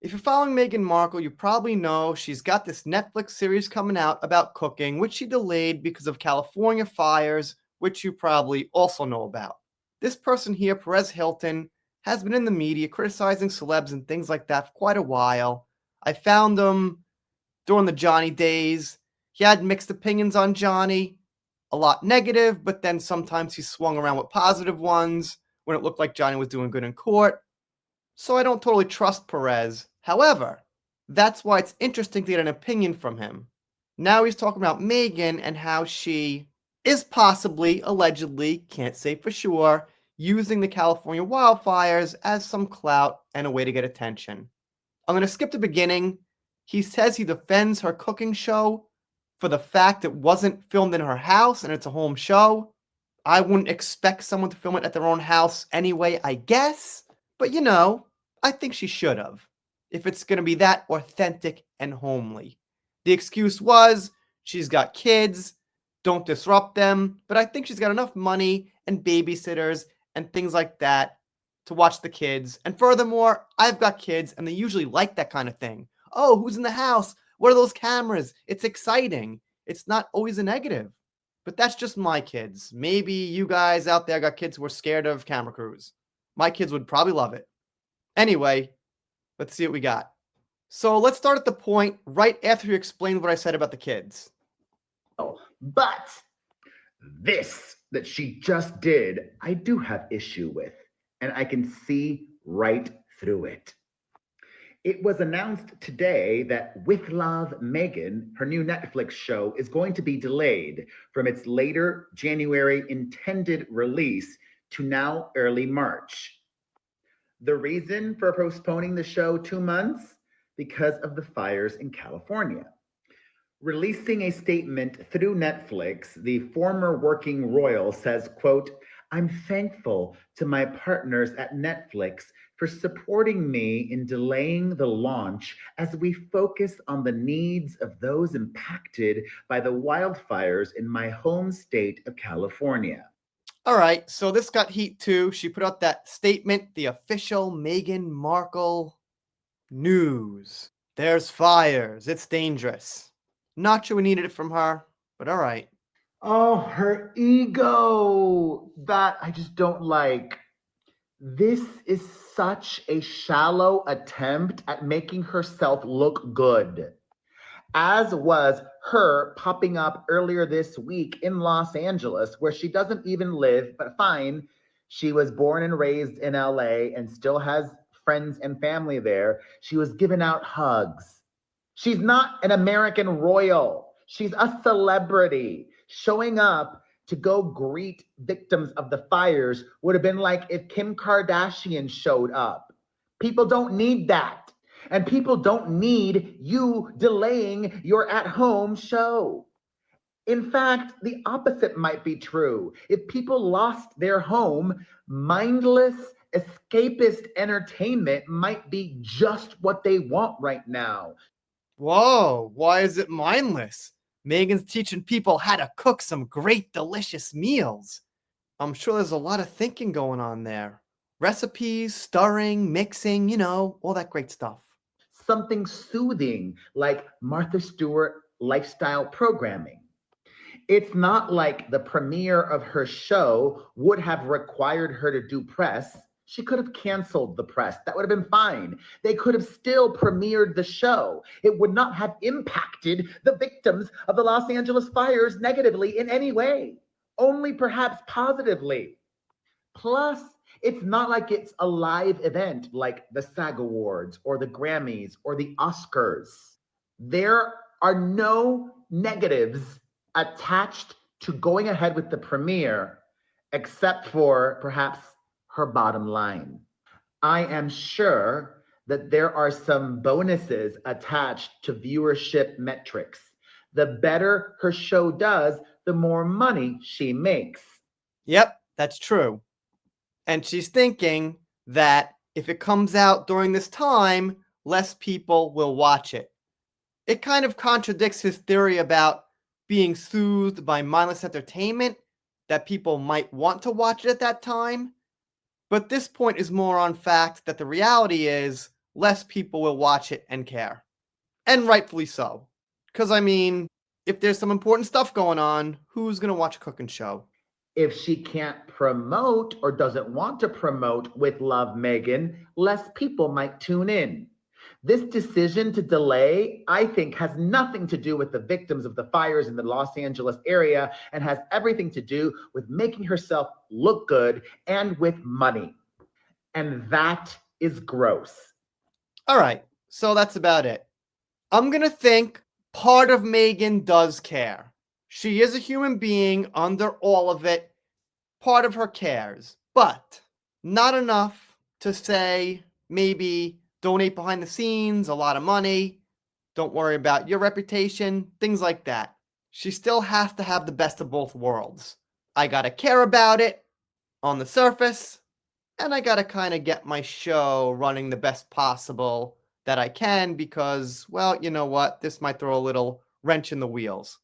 If you're following Meghan Markle, you probably know she's got this Netflix series coming out about cooking, which she delayed because of California fires, which you probably also know about. This person here, Perez Hilton, has been in the media criticizing celebs and things like that for quite a while. I found him during the Johnny days. He had mixed opinions on Johnny, a lot negative, but then sometimes he swung around with positive ones when it looked like Johnny was doing good in court. So I don't totally trust Perez. However, that's why it's interesting to get an opinion from him. Now he's talking about Meghan and how she is possibly, allegedly, can't say for sure, using the California wildfires as some clout and a way to get attention. I'm going to skip the beginning. He says he defends her cooking show for the fact it wasn't filmed in her house and it's a home show. I wouldn't expect someone to film it at their own house anyway, I guess. But I think she should have, if it's going to be that authentic and homely. The excuse was she's got kids, don't disrupt them, but I think she's got enough money and babysitters and things like that to watch the kids. And furthermore, I've got kids and they usually like that kind of thing. Oh, who's in the house? What are those cameras? It's exciting. It's not always a negative. But that's just my kids. Maybe you guys out there got kids who are scared of camera crews. My kids would probably love it. Anyway, let's see what we got. So let's start at the point right after you explained what I said about the kids. But this that she just did, I do have issue with, and I can see right through it. It was announced today that With Love, Meghan, her new Netflix show, is going to be delayed from its later January intended release to now early March. The reason for postponing the show 2 months? Because of the fires in California. Releasing a statement through Netflix, the former working royal says, quote, "I'm thankful to my partners at Netflix for supporting me in delaying the launch as we focus on the needs of those impacted by the wildfires in my home state of California." All right, so this got heat too. She put out that statement, the official Meghan Markle news. There's fires. It's dangerous. Not sure we needed it from her, but all right. Oh, her ego. That I just don't like. This is such a shallow attempt at making herself look good, as was her popping up earlier this week in Los Angeles, where she doesn't even live, but fine. She was born and raised in LA and still has friends and family there. She was giving out hugs. She's not an American royal, she's a celebrity. Showing up to go greet victims of the fires would have been like if Kim Kardashian showed up. People don't need that. And people don't need you delaying your at home show. In fact, the opposite might be true. If people lost their home, mindless, escapist entertainment might be just what they want right now. Whoa, why is it mindless? Megan's teaching people how to cook some great, delicious meals. I'm sure there's a lot of thinking going on there. Recipes, stirring, mixing, all that great stuff. Something soothing like Martha Stewart lifestyle programming. It's not like the premiere of her show would have required her to do press. She could have canceled the press. That would have been fine. They could have still premiered the show. It would not have impacted the victims of the Los Angeles fires negatively in any way, only perhaps positively. Plus, it's not like it's a live event like the SAG Awards or the Grammys or the Oscars. There are no negatives attached to going ahead with the premiere, except for perhaps her bottom line. I am sure that there are some bonuses attached to viewership metrics. The better her show does, the more money she makes. Yep, that's true. And she's thinking that if it comes out during this time, less people will watch it. It kind of contradicts his theory about being soothed by mindless entertainment, that people might want to watch it at that time. But this point is more on fact that the reality is less people will watch it and care. And rightfully so. Because, I mean, if there's some important stuff going on, who's going to watch a cooking show? If she can't promote or doesn't want to promote with Love Meghan, less people might tune in. This decision to delay, I think, has nothing to do with the victims of the fires in the Los Angeles area and has everything to do with making herself look good and with money. And that is gross. All right, so that's about it. I'm going to think part of Meghan does care. She is a human being under all of it. Part of her cares, but not enough to say maybe donate behind the scenes, a lot of money, don't worry about your reputation, things like that. She still has to have the best of both worlds. I gotta care about it on the surface, and I gotta kind of get my show running the best possible that I can because, well, you know what? This might throw a little wrench in the wheels.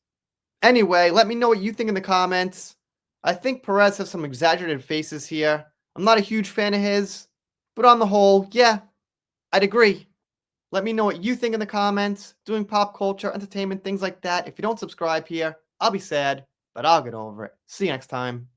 Anyway, let me know what you think in the comments. I think Perez has some exaggerated faces here. I'm not a huge fan of his, but on the whole, yeah, I'd agree. Let me know what you think in the comments. Doing pop culture, entertainment, things like that. If you don't subscribe here, I'll be sad, but I'll get over it. See you next time.